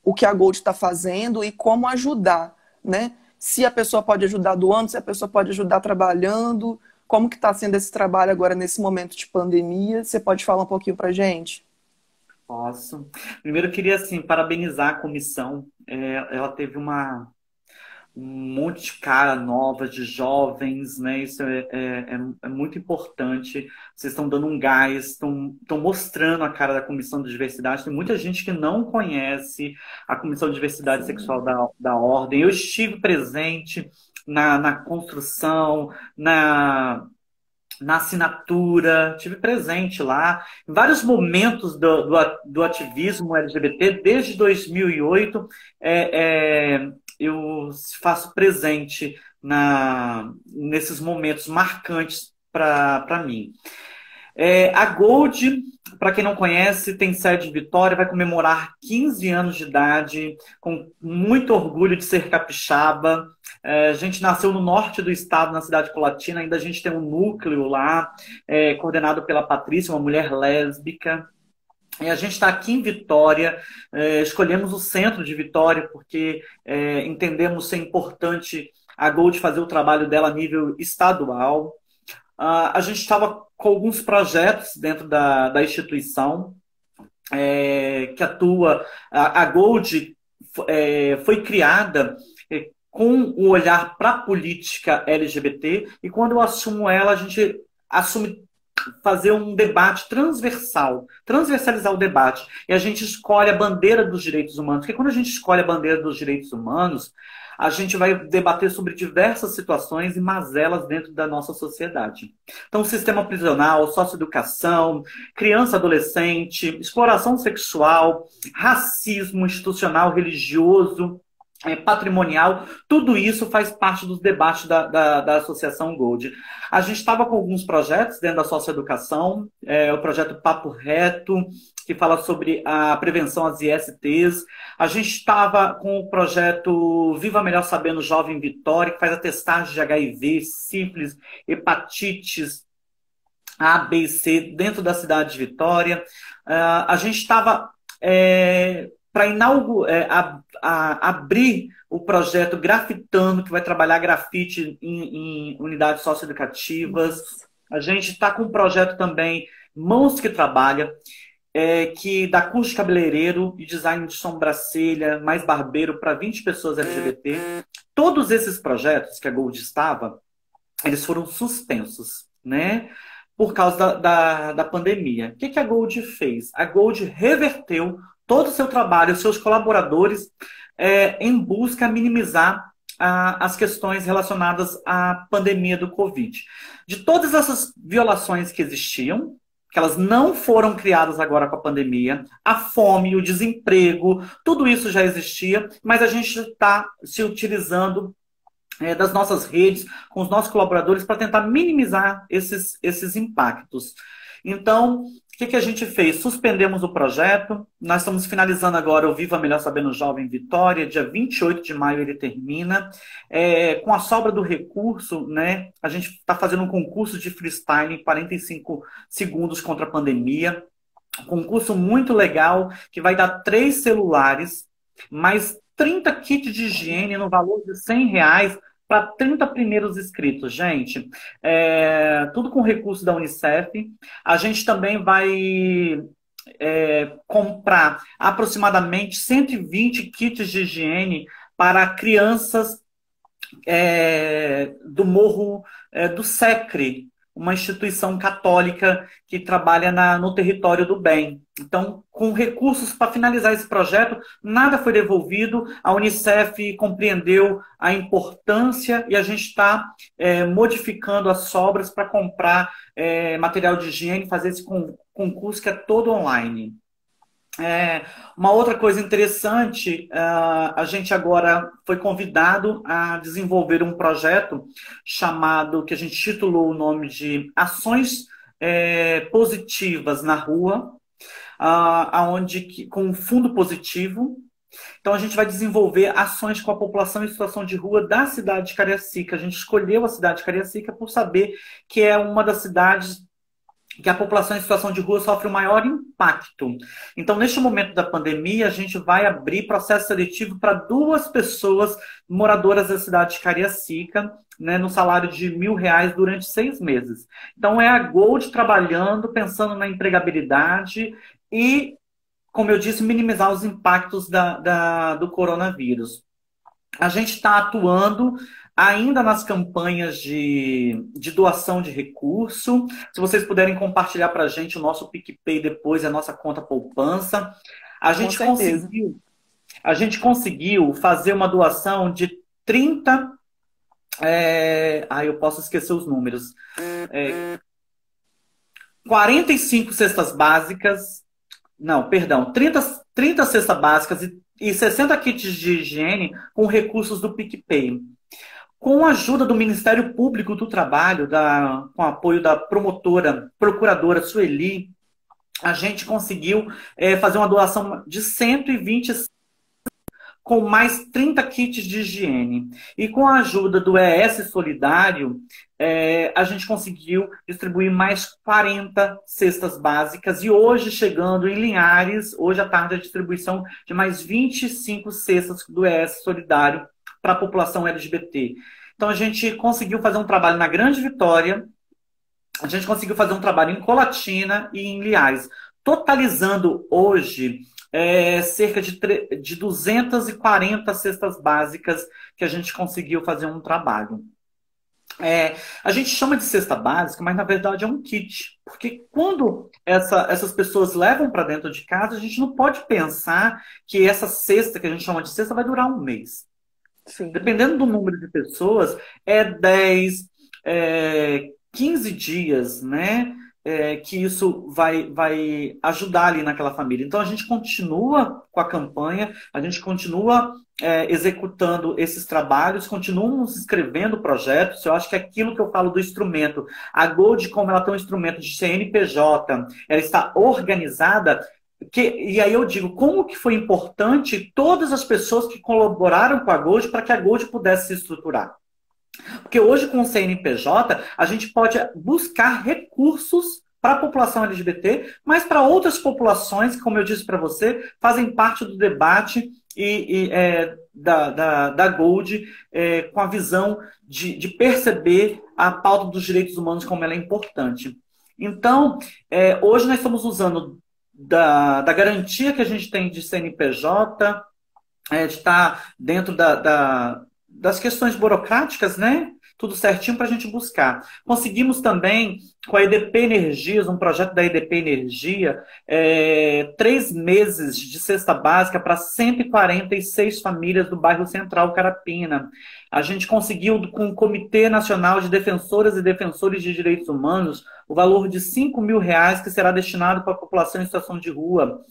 o que a Gold está fazendo e como ajudar, né? Se a pessoa pode ajudar doando, se a pessoa pode ajudar trabalhando, como que está sendo esse trabalho agora nesse momento de pandemia? Você pode falar um pouquinho para a gente? Posso. Primeiro, eu queria assim, parabenizar a comissão. Ela teve um monte de cara nova, de jovens, né? Isso é muito importante. Vocês estão dando um gás, estão mostrando a cara da Comissão de Diversidade. Tem muita gente que não conhece a Comissão de Diversidade Sexual da Ordem. Eu estive presente na construção, na assinatura, tive presente lá, em vários momentos do ativismo LGBT, desde 2008, eu faço presente nesses momentos marcantes para mim. A Gold, para quem não conhece, tem sede em Vitória, vai comemorar 15 anos de idade, com muito orgulho de ser capixaba. A gente nasceu no norte do estado, na cidade de Colatina, ainda a gente tem um núcleo lá, coordenado pela Patrícia, uma mulher lésbica. E a gente está aqui em Vitória, escolhemos o centro de Vitória porque entendemos ser importante a Gold fazer o trabalho dela a nível estadual. A gente estava com alguns projetos dentro da instituição que atua. A Gold foi criada com o olhar para a política LGBT, e quando eu assumo ela, a gente assume fazer um debate transversalizar o debate, e a gente escolhe a bandeira dos direitos humanos, porque quando a gente escolhe a bandeira dos direitos humanos, a gente vai debater sobre diversas situações e mazelas dentro da nossa sociedade. Então, sistema prisional, socioeducação, criança, adolescente, exploração sexual, racismo institucional, religioso, patrimonial, tudo isso faz parte dos debates da Associação Gold. A gente estava com alguns projetos dentro da socioeducação, o projeto Papo Reto, que fala sobre a prevenção às ISTs. A gente estava com o projeto Viva Melhor Sabendo Jovem Vitória, que faz a testagem de HIV, sífilis, hepatites A, B e C dentro da cidade de Vitória. A gente estava para abrir o projeto Grafitando, que vai trabalhar grafite em unidades socioeducativas. A gente está com um projeto também, Mãos que Trabalha, que dá curso de cabeleireiro e design de sobrancelha, mais barbeiro para 20 pessoas LGBT. todos esses projetos que a Gold estava, eles foram suspensos, né? Por causa da pandemia. O que a Gold fez? A Gold reverteu todo o seu trabalho, os seus colaboradores, em busca a minimizar as questões relacionadas à pandemia do Covid. De todas essas violações que existiam, que elas não foram criadas agora com a pandemia, a fome, o desemprego, tudo isso já existia, mas a gente está se utilizando das nossas redes, com os nossos colaboradores, para tentar minimizar esses impactos. Então, o que a gente fez? Suspendemos o projeto, nós estamos finalizando agora o Viva Melhor Sabendo Jovem Vitória, dia 28 de maio ele termina. Com a sobra do recurso, né, a gente está fazendo um concurso de freestyle em 45 segundos contra a pandemia, um concurso muito legal, que vai dar 3 celulares, mais 30 kits de higiene no valor de R$ 100 para 30 primeiros inscritos, gente. Tudo com recurso da Unicef. A gente também vai comprar aproximadamente 120 kits de higiene para crianças do Morro do Secre, uma instituição católica que trabalha no território do bem. Então, com recursos para finalizar esse projeto, nada foi devolvido, a Unicef compreendeu a importância e a gente está modificando as sobras para comprar material de higiene, fazer esse concurso que é todo online. Uma outra coisa interessante, a gente agora foi convidado a desenvolver um projeto chamado, que a gente titulou o nome de Ações Positivas na Rua, com um fundo positivo. Então a gente vai desenvolver ações com a população em situação de rua da cidade de Cariacica. A gente escolheu a cidade de Cariacica por saber que é uma das cidades que a população em situação de rua sofre o maior impacto. Então, neste momento da pandemia, a gente vai abrir processo seletivo para 2 pessoas moradoras da cidade de Cariacica, né, no salário de R$ 1.000 durante 6 meses. Então, é a Gold trabalhando, pensando na empregabilidade e, como eu disse, minimizar os impactos do coronavírus. A gente está atuando ainda nas campanhas de doação de recurso. Se vocês puderem compartilhar para a gente o nosso PicPay depois, a nossa conta poupança. A gente conseguiu fazer uma doação de 30... eu posso esquecer os números. 45 cestas básicas. Não, perdão. 30 cestas básicas e 60 kits de higiene com recursos do PicPay. Com a ajuda do Ministério Público do Trabalho, com o apoio da procuradora Sueli, a gente conseguiu fazer uma doação de 120 com mais 30 kits de higiene. E com a ajuda do ES Solidário, a gente conseguiu distribuir mais 40 cestas básicas. E hoje, chegando em Linhares, hoje à tarde, a distribuição de mais 25 cestas do ES Solidário para a população LGBT. Então, a gente conseguiu fazer um trabalho na Grande Vitória, a gente conseguiu fazer um trabalho em Colatina e em Linhares, totalizando hoje cerca de 240 cestas básicas que a gente conseguiu fazer um trabalho. A gente chama de cesta básica, mas na verdade é um kit. Porque quando essas pessoas levam para dentro de casa, a gente não pode pensar que essa cesta, que a gente chama de cesta, vai durar um mês. Sim. Dependendo do número de pessoas, 10, 15 dias, né? Que isso vai ajudar ali naquela família. Então, a gente continua com a campanha, a gente continua executando esses trabalhos, continuamos escrevendo projetos. Eu acho que é aquilo que eu falo do instrumento. A Gold, como ela tem um instrumento de CNPJ, ela está organizada. E aí eu digo, como que foi importante todas as pessoas que colaboraram com a Gold para que a Gold pudesse se estruturar. Porque hoje, com o CNPJ, a gente pode buscar recursos para a população LGBT, mas para outras populações, que, como eu disse para você, fazem parte do debate da Gold, com a visão de perceber a pauta dos direitos humanos como ela é importante. Então, hoje nós estamos usando da garantia que a gente tem de CNPJ, de estar dentro das questões burocráticas, né? Tudo certinho para a gente buscar. Conseguimos também, com a EDP Energias, um projeto da EDP Energia, 3 meses de cesta básica para 146 famílias do bairro Central Carapina. A gente conseguiu, com o Comitê Nacional de Defensoras e Defensores de Direitos Humanos, o valor de R$ 5.000 que será destinado para a população em situação de rua.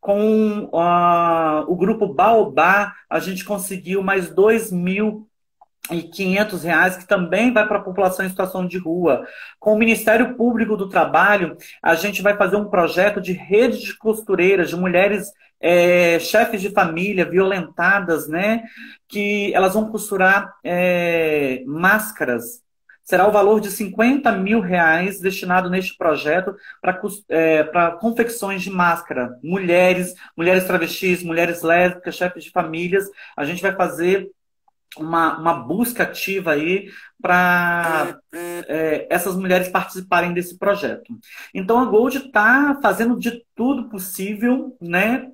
Com o grupo Baobá, a gente conseguiu mais R$ 2.500, que também vai para a população em situação de rua. Com o Ministério Público do Trabalho, a gente vai fazer um projeto de rede de costureiras, de mulheres chefes de família violentadas, né? Que elas vão costurar máscaras. Será o valor de R$ 50.000 destinado neste projeto para confecções de máscara. Mulheres travestis, mulheres lésbicas, chefes de famílias. A gente vai fazer uma busca ativa aí para essas mulheres participarem desse projeto. Então a Gold está fazendo de tudo possível, né,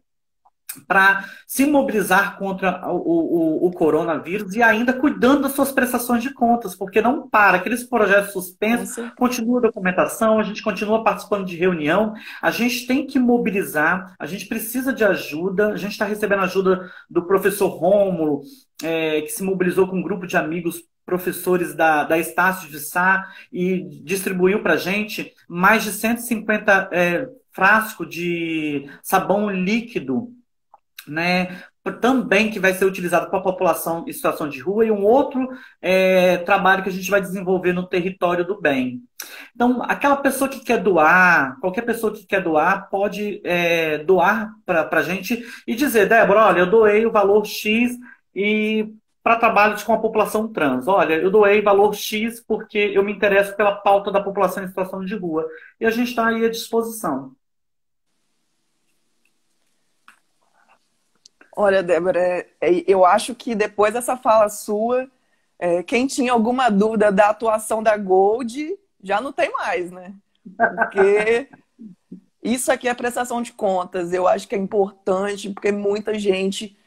para se mobilizar contra o coronavírus e ainda cuidando das suas prestações de contas, porque não para, aqueles projetos suspensos, continua a documentação, a gente continua participando de reunião, a gente tem que mobilizar, a gente precisa de ajuda, a gente está recebendo ajuda do professor Rômulo, que se mobilizou com um grupo de amigos professores da Estácio de Sá e distribuiu para a gente mais de 150 frascos de sabão líquido, né, também que vai ser utilizado para a população em situação de rua, e um outro trabalho que a gente vai desenvolver no território do bem. Então, aquela pessoa que quer doar, qualquer pessoa que quer doar, pode doar para a gente e dizer: Débora, olha, eu doei o valor X e para trabalhos com a população trans. Olha, eu doei valor X porque eu me interesso pela pauta da população em situação de rua. E a gente está aí à disposição. Olha, Débora, eu acho que depois dessa fala sua, quem tinha alguma dúvida da atuação da Gold já não tem mais, né? Porque isso aqui é prestação de contas. Eu acho que é importante, porque muita gente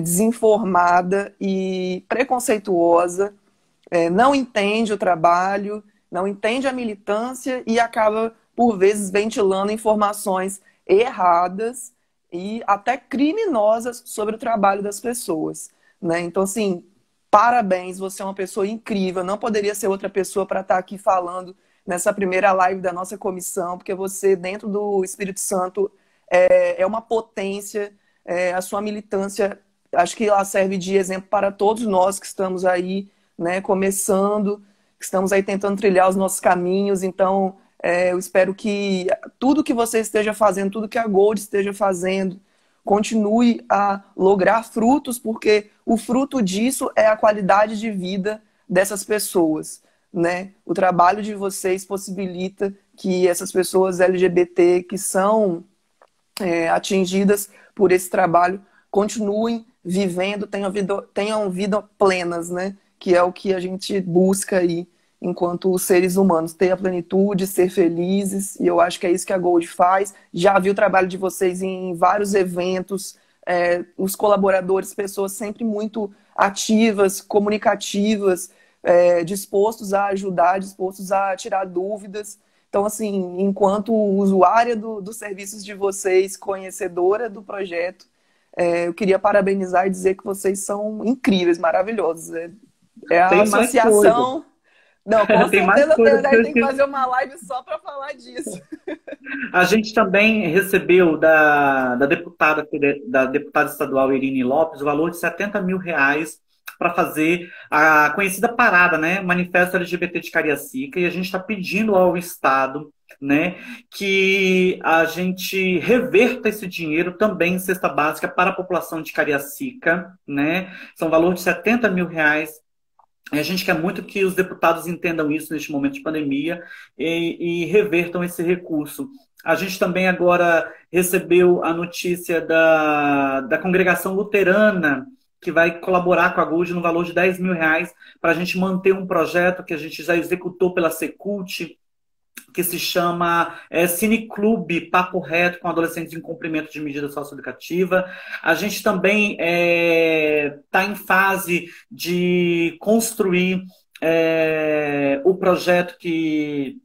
desinformada e preconceituosa não entende o trabalho, não entende a militância e acaba, por vezes, ventilando informações erradas e até criminosas sobre o trabalho das pessoas, né? Então, assim, parabéns, você é uma pessoa incrível, não poderia ser outra pessoa para estar aqui falando nessa primeira live da nossa comissão, porque você, dentro do Espírito Santo, é uma potência, a sua militância, acho que ela serve de exemplo para todos nós que estamos aí, né, começando, que estamos aí tentando trilhar os nossos caminhos. Então, eu espero que tudo que você esteja fazendo, tudo que a Gold esteja fazendo, continue a lograr frutos, porque o fruto disso é a qualidade de vida dessas pessoas, né? O trabalho de vocês possibilita que essas pessoas LGBT que são atingidas por esse trabalho continuem vivendo, tenham vida plenas, né? Que é o que a gente busca aí enquanto seres humanos, ter a plenitude, ser felizes, e eu acho que é isso que a Gold faz. Já vi o trabalho de vocês em vários eventos, os colaboradores, pessoas sempre muito ativas, comunicativas, dispostos a ajudar, dispostos a tirar dúvidas. Então, assim, enquanto usuária dos serviços de vocês, conhecedora do projeto, eu queria parabenizar e dizer que vocês são incríveis, maravilhosos. É a associação... Não, com certeza tem que fazer uma live só para falar disso. A gente também recebeu da deputada estadual Irine Lopes o valor de R$ 70.000 para fazer a conhecida parada, né? Manifesto LGBT de Cariacica, e a gente está pedindo ao Estado, né, que a gente reverta esse dinheiro também em cesta básica para a população de Cariacica, né? São valor de R$ 70.000. E a gente quer muito que os deputados entendam isso neste momento de pandemia e revertam esse recurso. A gente também agora recebeu a notícia da congregação luterana, que vai colaborar com a Gold no valor de R$ 10.000 para a gente manter um projeto que a gente já executou pela Secult, que se chama Cineclube Papo Reto com Adolescentes em Cumprimento de Medida Socioeducativa. A gente também está em fase de construir o projeto que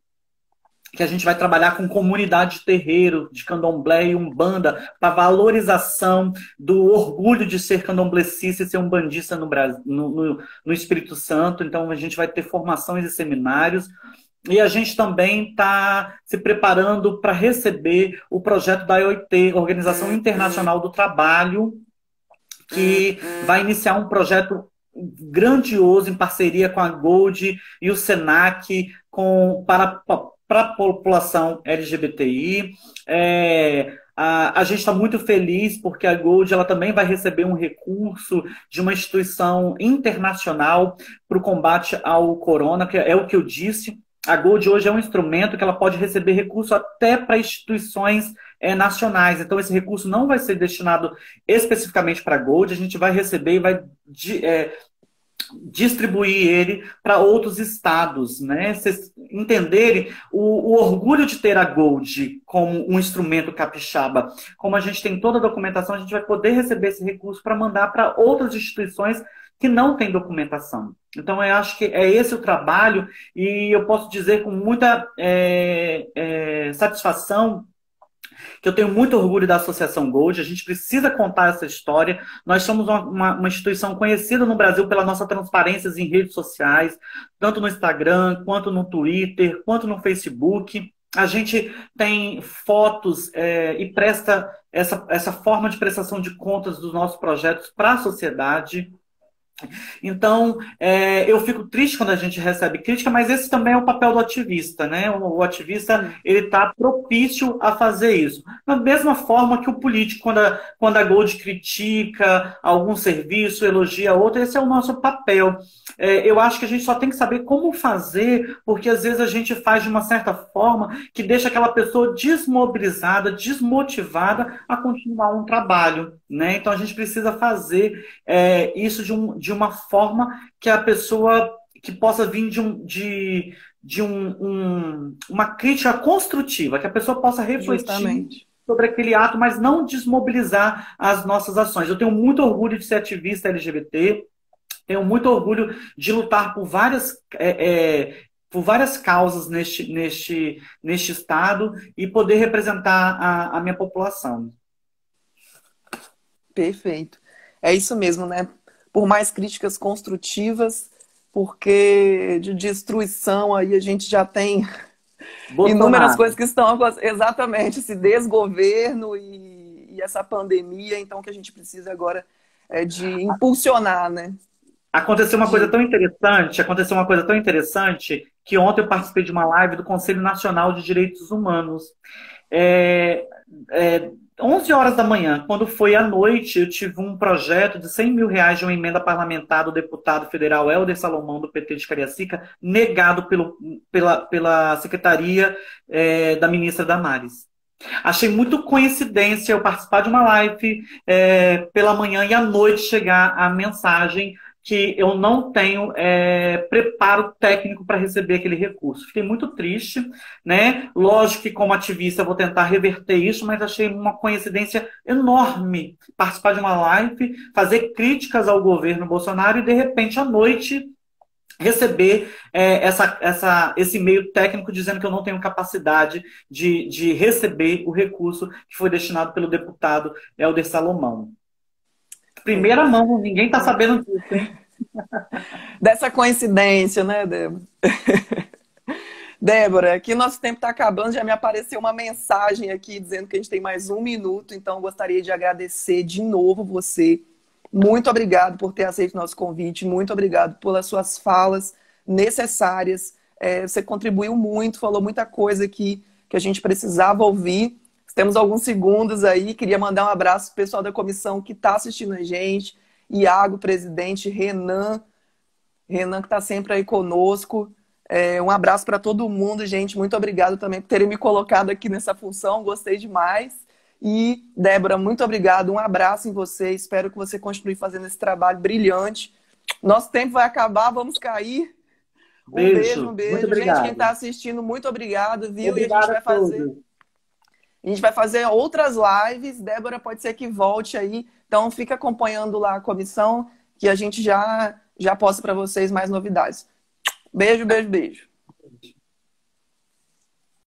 a gente vai trabalhar com comunidade de terreiro, de candomblé e umbanda, para valorização do orgulho de ser candomblecista e ser umbandista no Brasil, no Espírito Santo. Então, a gente vai ter formações e seminários. E a gente também está se preparando para receber o projeto da OIT, Organização Internacional do Trabalho, que vai iniciar um projeto grandioso em parceria com a Gold e o SENAC para a população LGBTI. A gente está muito feliz porque a Gold ela também vai receber um recurso de uma instituição internacional para o combate ao corona, que é o que eu disse. A Gold hoje é um instrumento que ela pode receber recurso até para instituições nacionais. Então, esse recurso não vai ser destinado especificamente para a Gold, a gente vai receber e vai distribuir ele para outros estados, né? Vocês entenderem o orgulho de ter a Gold como um instrumento capixaba. Como a gente tem toda a documentação, a gente vai poder receber esse recurso para mandar para outras instituições que não têm documentação. Então, eu acho que é esse o trabalho e eu posso dizer com muita satisfação que eu tenho muito orgulho da Associação Gold. A gente precisa contar essa história. Nós somos uma instituição conhecida no Brasil pela nossa transparência em redes sociais, tanto no Instagram, quanto no Twitter, quanto no Facebook. A gente tem fotos e presta essa forma de prestação de contas dos nossos projetos para a sociedade. Então, eu fico triste quando a gente recebe crítica, mas esse também é o papel do ativista, né? O ativista, ele está propício a fazer isso. Da mesma forma que o político, quando a Gold critica algum serviço, elogia outro, esse é o nosso papel. Eu acho que a gente só tem que saber como fazer, porque às vezes a gente faz de uma certa forma que deixa aquela pessoa desmobilizada, desmotivada a continuar um trabalho, né? Então, a gente precisa fazer isso de uma forma que a pessoa que possa vir de uma crítica construtiva, que a pessoa possa refletir Justamente sobre aquele ato, mas não desmobilizar as nossas ações. Eu tenho muito orgulho de ser ativista LGBT, tenho muito orgulho de lutar por várias causas neste estado e poder representar a minha população. Perfeito. É isso mesmo, né? Por mais críticas construtivas, porque de destruição aí a gente já tem inúmeras coisas que estão... Exatamente, esse desgoverno e essa pandemia, então que a gente precisa agora de impulsionar, né? Aconteceu uma coisa tão interessante que ontem eu participei de uma live do Conselho Nacional de Direitos Humanos. 11 horas da manhã, quando foi à noite, eu tive um projeto de R$100 mil de uma emenda parlamentar do deputado federal Helder Salomão, do PT de Cariacica, negado pela secretaria da ministra Damares. Achei muito coincidência eu participar de uma live pela manhã e à noite chegar a mensagem que eu não tenho preparo técnico para receber aquele recurso. Fiquei muito triste, né? Lógico que como ativista eu vou tentar reverter isso, mas achei uma coincidência enorme participar de uma live, fazer críticas ao governo Bolsonaro e de repente à noite receber esse e-mail técnico dizendo que eu não tenho capacidade de receber o recurso que foi destinado pelo deputado Helder Salomão. Primeira mão, ninguém está sabendo disso, hein? Dessa coincidência, né, Débora? Débora, aqui nosso tempo está acabando, já me apareceu uma mensagem aqui dizendo que a gente tem mais 1 minuto, então gostaria de agradecer de novo você. Muito obrigado por ter aceito o nosso convite, muito obrigado pelas suas falas necessárias. Você contribuiu muito, falou muita coisa aqui que a gente precisava ouvir. Temos alguns segundos aí, queria mandar um abraço para o pessoal da comissão que está assistindo a gente, Iago, presidente, Renan que está sempre aí conosco. Um abraço para todo mundo, gente, muito obrigado também por terem me colocado aqui nessa função, gostei demais. E, Débora, muito obrigado, um abraço em você, espero que você continue fazendo esse trabalho brilhante. Nosso tempo vai acabar, vamos cair, Um beijo, um Beijo. Muito beijo. Gente, quem está obrigado. assistindo, muito obrigado, viu? E Obrigado a todos. a gente vai fazer outras lives. Débora pode ser que volte aí. Então fica acompanhando lá a comissão que a gente já posta para vocês mais novidades. Beijo, beijo, beijo.